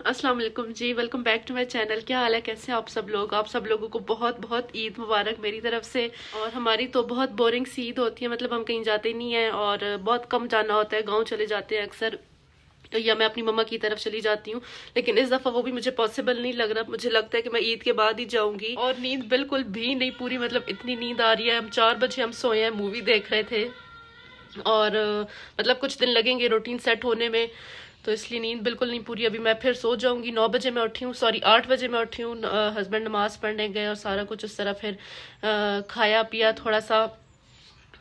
अस्सलाम वालेकुम जी। Welcome back to my channel. क्या हाल है, कैसे हैं आप सब लोग? आप सब लोगों को बहुत बहुत ईद मुबारक मेरी तरफ से। और हमारी तो बहुत बोरिंग सी ईद होती है, मतलब हम कहीं जाते नहीं हैं और बहुत कम जाना होता है, गांव चले जाते हैं अक्सर, तो या मैं अपनी मम्मा की तरफ चली जाती हूँ। लेकिन इस दफ़ा वो भी मुझे पॉसिबल नहीं लग रहा। मुझे लगता है कि मैं ईद के बाद ही जाऊंगी। और नींद बिल्कुल भी नहीं पूरी, मतलब इतनी नींद आ रही है। हम 4 बजे हम सोए हैं, मूवी देख रहे थे और मतलब कुछ दिन लगेंगे रूटीन सेट होने में, तो इसलिए नींद बिल्कुल नहीं पूरी। अभी मैं फिर सो जाऊंगी। 9 बजे मैं उठी हूँ, सॉरी 8 बजे मैं उठी हूँ। हस्बैंड नमाज पढ़ने गए और सारा कुछ उस तरह, फिर खाया पिया थोड़ा सा,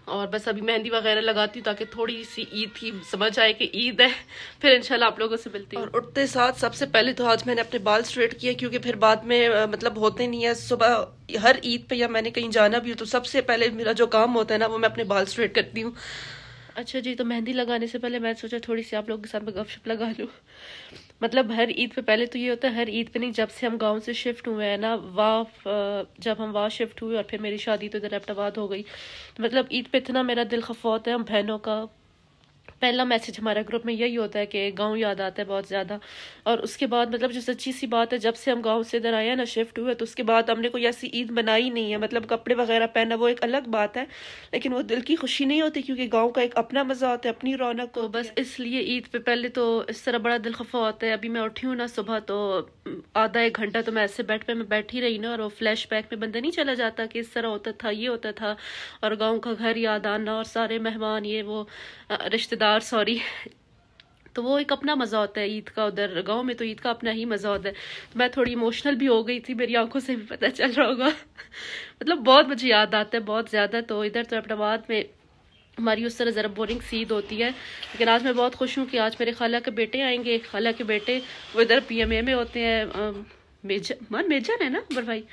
और बस अभी मेहंदी वगैरह लगाती हूँ ताकि थोड़ी सी ईद की समझ आए कि ईद है। फिर इंशाल्लाह आप लोगों से मिलती हूँ। और उठते साथ सबसे पहले तो आज मैंने अपने बाल स्ट्रेट किए, क्योंकि फिर बाद में मतलब होते नहीं है। सुबह हर ईद पे या मैंने कहीं जाना भी हो तो सबसे पहले मेरा जो काम होता है ना, वो मैं अपने बाल स्ट्रेट करती हूँ। अच्छा जी, तो मेहंदी लगाने से पहले मैं सोचा थोड़ी सी आप लोगों के साथ में गपशप लगा लूँ। मतलब हर ईद पे, पहले तो ये होता है हर ईद पे नहीं, जब से हम गांव से शिफ्ट हुए हैं ना, जब हम वहाँ शिफ्ट हुए और फिर मेरी शादी तो इधर एबटाबाद हो गई, तो मतलब ईद पे इतना मेरा दिल खफा होता है। हम बहनों का पहला मैसेज हमारे ग्रुप में यही होता है कि गांव याद आता है बहुत ज़्यादा। और उसके बाद मतलब जो सच्ची सी बात है, जब से हम गांव से इधर आए हैं ना, शिफ्ट हुए, तो उसके बाद हमने कोई ऐसी ईद बनाई नहीं है। मतलब कपड़े वगैरह पहना वो एक अलग बात है, लेकिन वो दिल की खुशी नहीं होती, क्योंकि गाँव का एक अपना मज़ा होता है, अपनी रौनक। तो बस इसलिए ईद पे पहले तो इस तरह बड़ा दिल खफा होता है। अभी मैं उठी हूँ ना सुबह, तो आधा एक घंटा तो मैं ऐसे बेड पे मैं बैठी रही ना, और वो फ्लैश बैक में बंदा नहीं चला जाता कि इस तरह होता था, ये होता था, और गाँव का घर याद आना और सारे मेहमान, ये वो रिश्तेदार, सॉरी। तो वो एक अपना मज़ा होता है ईद का। उधर गांव में तो ईद का अपना ही मज़ा होता है। तो मैं थोड़ी इमोशनल भी हो गई थी, मेरी आंखों से भी पता चल रहा होगा। मतलब बहुत मुझे याद आता है, बहुत ज़्यादा। तो इधर तो एबटाबाद में हमारी उस तरह ज़रा बोरिंग सी ईद होती है। लेकिन आज मैं बहुत खुश हूँ कि आज मेरे खाला के बेटे आएंगे। खाला के बेटे वो इधर PMA में होते हैं, मेजर है ना बर भाई?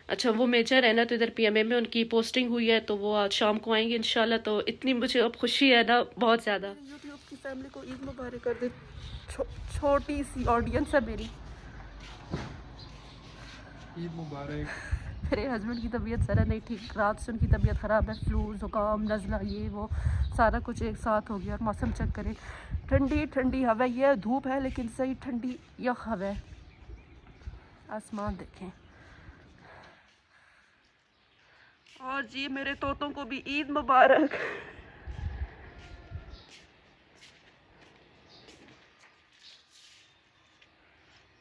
अच्छा, वो मेजर है ना, तो इधर PMA में उनकी पोस्टिंग हुई है, तो वो आज शाम को आएंगे इंशाल्लाह। तो इतनी मुझे अब खुशी है ना, बहुत ज़्यादा। यूट्यूब की फैमिली को ईद मुबारक कर दे। छोटी सी ऑडियंस है मेरी। ईद मुबारक। मेरे हस्बैंड की तबीयत ज़रा नहीं ठीक, रात से उनकी तबीयत ख़राब है, फ्लू ज़ुकाम नज़ला ये वो सारा कुछ एक साथ हो गया। और मौसम चेक करें, ठंडी ठंडी हवा, ये धूप है लेकिन सही ठंडी यह हवा है। आसमान देखें। और जी मेरे तोतों को भी ईद मुबारक।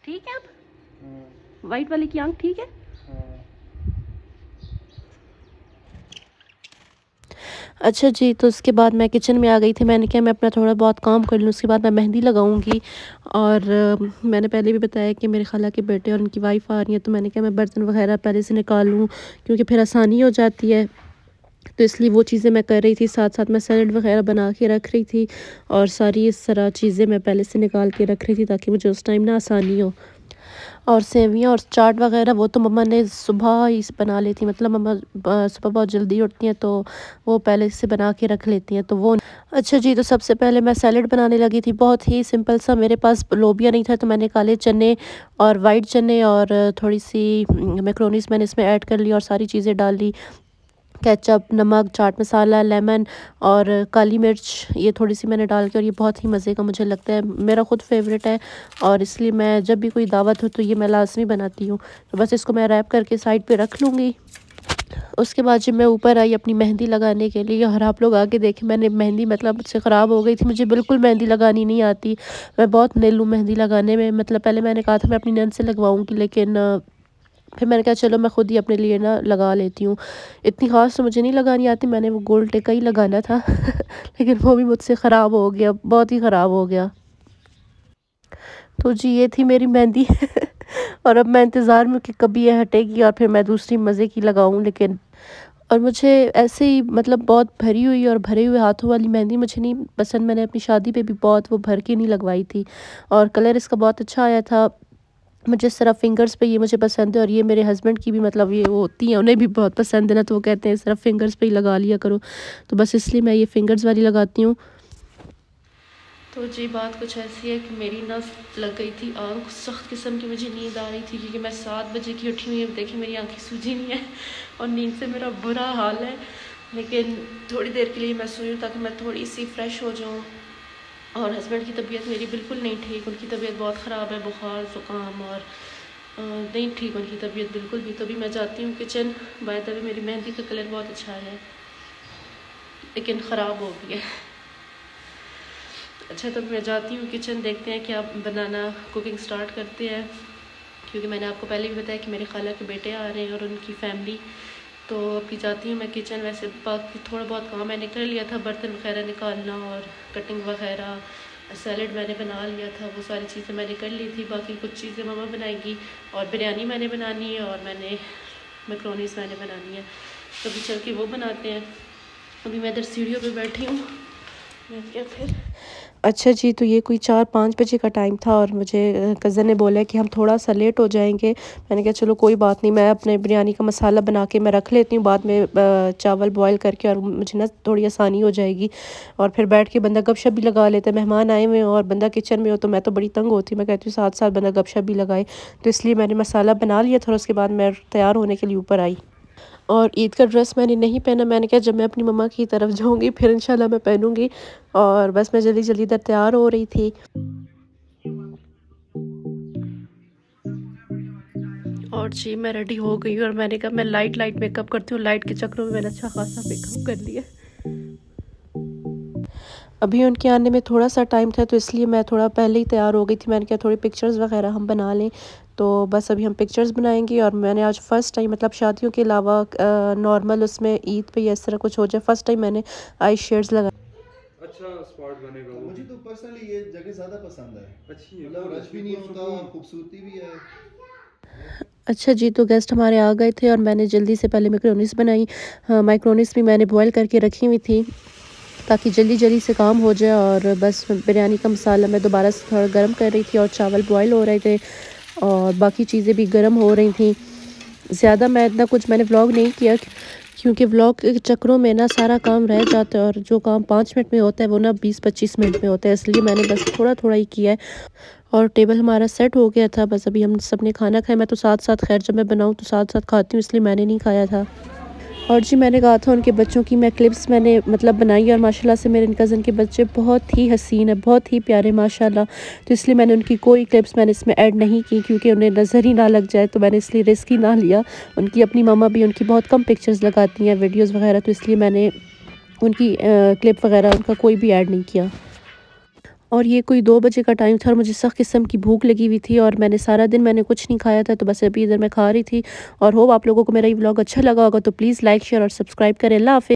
ठीक है, अब वाइट वाली की आंख ठीक है। अच्छा जी, तो उसके बाद मैं किचन में आ गई थी। मैंने कहा मैं अपना थोड़ा बहुत काम कर लूँ, उसके बाद मैं मेहंदी लगाऊंगी। और मैंने पहले भी बताया कि मेरे खाला के बेटे और उनकी वाइफ आ रही है, तो मैंने कहा मैं बर्तन वगैरह पहले से निकाल लूँ, क्योंकि फिर आसानी हो जाती है। तो इसलिए वो चीज़ें मैं कर रही थी, साथ साथ मैं सैलड वगैरह बना के रख रही थी, और सारी इस तरह चीज़ें मैं पहले से निकाल के रख रही थी ताकि मुझे उस टाइम ना आसानी हो। और सेवियाँ और चाट वगैरह वो तो मम्मा ने सुबह ही बना ली थी। मतलब मम्मा सुबह बहुत जल्दी उठती हैं, तो वो पहले से बना के रख लेती हैं, तो वो। अच्छा जी, तो सबसे पहले मैं सैलड बनाने लगी थी, बहुत ही सिंपल सा। मेरे पास लोबिया नहीं था, तो मैंने काले चने और वाइट चने और थोड़ी सी मैक्रोनीस मैंने इसमें ऐड कर ली और सारी चीज़ें डाल ली। केचप, नमक, चाट मसाला, लेमन और काली मिर्च, ये थोड़ी सी मैंने डाल के, और ये बहुत ही मज़े का मुझे लगता है, मेरा ख़ुद फेवरेट है। और इसलिए मैं जब भी कोई दावत हो तो ये मैं लाजमी बनाती हूँ। तो बस इसको मैं रैप करके साइड पे रख लूँगी। उसके बाद जब मैं ऊपर आई अपनी मेहंदी लगाने के लिए, और आप लोग आके देखें, मैंने मेहंदी मतलब मुझसे ख़राब हो गई थी, मुझे बिल्कुल मेहंदी लगानी नहीं आती। मैं बहुत नील हूँ मेहंदी लगाने में। मतलब पहले मैंने कहा था मैं अपनी नंद से लगवाऊँगी, लेकिन फिर मैंने कहा चलो मैं खुद ही अपने लिए ना लगा लेती हूँ। इतनी ख़ास तो मुझे नहीं लगानी आती, मैंने वो गोल्ड टिक्का ही लगाना था लेकिन वो भी मुझसे ख़राब हो गया, बहुत ही ख़राब हो गया। तो जी ये थी मेरी मेहंदी और अब मैं इंतज़ार में हूँ कि कभी ये हटेगी और फिर मैं दूसरी मज़े की लगाऊँ। लेकिन और मुझे ऐसे ही मतलब बहुत भरी हुई और भरे हुए हाथों वाली मेहंदी मुझे नहीं पसंद। मैंने अपनी शादी पे भी बहुत वो भर के नहीं लगवाई थी, और कलर इसका बहुत अच्छा आया था। मुझे इस तरह फिंगर्स पे ये मुझे पसंद है, और ये मेरे हस्बैंड की भी मतलब ये वो होती हैं, उन्हें भी बहुत पसंद है ना, तो वो कहते हैं इस तरह फिंगर्स पे ही लगा लिया करो। तो बस इसलिए मैं ये फिंगर्स वाली लगाती हूँ। तो जी बात कुछ ऐसी है कि मेरी ना लग गई थी आंख, सख्त किस्म की मुझे नींद आ रही थी, क्योंकि मैं 7 बजे की उठी हुई। अब देखिए मेरी आंखें सूजी नहीं है और नींद से मेरा बुरा हाल है। लेकिन थोड़ी देर के लिए मैं सोई हूँ ताकि मैं थोड़ी सी फ्रेश हो जाऊँ। और हस्बैंड की तबीयत मेरी बिल्कुल नहीं ठीक, उनकी तबीयत बहुत ख़राब है, बुखार ज़ुकाम और नहीं ठीक उनकी तबीयत बिल्कुल भी। तो भी मैं जाती हूँ किचन। बाय द वे मेरी मेहंदी का कलर बहुत अच्छा है लेकिन ख़राब हो गया। अच्छा, तो मैं जाती हूँ किचन, देखते हैं क्या बनाना, कुकिंग स्टार्ट करते हैं। क्योंकि मैंने आपको पहले भी बताया कि मेरे खाला के बेटे आ रहे हैं और उनकी फैमिली। तो अभी जाती हूँ मैं किचन। वैसे बाकी थोड़ा बहुत काम मैंने कर लिया था, बर्तन वगैरह निकालना और कटिंग वगैरह, सैलड मैंने बना लिया था, वो सारी चीज़ें मैंने कर ली थी। बाकी कुछ चीज़ें मम्मा बनाएगी और बिरयानी मैंने बनानी है और मैक्रोनीस मैंने बनानी है। तो अभी चल के वो बनाते हैं। अभी मैं इधर सीढ़ियों पे बैठी हूँ। मैं क्या फिर अच्छा जी, तो ये कोई 4-5 बजे का टाइम था और मुझे कज़न ने बोला कि हम थोड़ा सा लेट हो जाएंगे। मैंने कहा चलो कोई बात नहीं, मैं अपने बिरयानी का मसाला बना के मैं रख लेती हूँ, बाद में चावल बॉईल करके, और मुझे ना थोड़ी आसानी हो जाएगी। और फिर बैठ के बंदा गपशप भी लगा लेता है। मेहमान आए हुए हैं और बंदा किचन में हो तो मैं तो बड़ी तंग होती हूँ। मैं कहती हूँ साथ साथ बंदा गपशप भी लगाए। तो इसलिए मैंने मसाला बना लिया था और उसके बाद मैं तैयार होने के लिए ऊपर आई। और ईद का ड्रेस मैंने नहीं पहना। मैंने कहा जब मैं अपनी मम्मा की तरफ जाऊंगी फिर इंशाल्लाह मैं पहनूंगी। और बस मैं जल्दी जल्दी इधर तैयार हो रही थी। और जी मैं रेडी हो गई और मैंने कहा मैं लाइट मेकअप करती हूँ। लाइट के चक्रों में मैंने अच्छा खासा मेकअप कर लिया। अभी उनके आने में थोड़ा सा टाइम था तो इसलिए मैं थोड़ा पहले ही तैयार हो गई थी। मैंने कहा थोड़ी पिक्चर्स वगैरह हम बना लें। तो बस अभी हम पिक्चर्स बनाएंगे। और मैंने आज फ़र्स्ट टाइम, मतलब शादियों के अलावा नॉर्मल उसमें ईद पे या इस तरह कुछ हो जाए, फ़र्स्ट टाइम मैंने आई शेड्स लगा। अच्छा स्पॉट बनेगा वो। मुझे तो पर्सनली ये जगह ज़्यादा पसंद है। अच्छी है, मतलब रश भी नहीं होता, खूबसूरती भी है। अच्छा जी, तो गेस्ट हमारे आ गए थे और मैंने जल्दी से पहले मैक्रोनीस बनाई। मैक्रोनीस भी मैंने बॉयल करके रखी हुई थी ताकि जल्दी जल्दी से काम हो जाए। और बस बिरयानी का मसाला मैं दोबारा से थोड़ा गर्म कर रही थी और चावल बॉयल हो रहे थे और बाकी चीज़ें भी गर्म हो रही थी। ज़्यादा मैं इतना कुछ मैंने व्लॉग नहीं किया क्योंकि व्लॉग के चक्रों में ना सारा काम रह जाता है और जो काम 5 मिनट में होता है वो ना 20-25 मिनट में होता है। इसलिए मैंने बस थोड़ा थोड़ा ही किया है। और टेबल हमारा सेट हो गया था। बस अभी हम सब ने खाना खाया। मैं तो साथ साथ, खैर जब मैं बनाऊँ तो साथ साथ खाती हूँ, इसलिए मैंने नहीं खाया था। और जी मैंने कहा था उनके बच्चों की मैं क्लिप्स मैंने मतलब बनाई और माशाल्लाह से मेरे कज़न के बच्चे बहुत ही हसीन है, बहुत ही प्यारे माशाल्लाह। तो इसलिए मैंने उनकी कोई क्लिप्स मैंने इसमें ऐड नहीं की क्योंकि उन्हें नज़र ही ना लग जाए। तो मैंने इसलिए रिस्क ही ना लिया। उनकी अपनी मामा भी उनकी बहुत कम पिक्चर्स लगाती हैं, वीडियोज़ वगैरह, तो इसलिए मैंने उनकी क्लिप वगैरह उनका कोई भी ऐड नहीं किया। और ये कोई 2 बजे का टाइम था और मुझे सख्त किस्म की भूख लगी हुई थी और मैंने सारा दिन मैंने कुछ नहीं खाया था। तो बस अभी इधर मैं खा रही थी। और होप आप लोगों को मेरा ये व्लॉग अच्छा लगा होगा। तो प्लीज़ लाइक, शेयर और सब्सक्राइब करें। अल्लाह हाफ़िज़।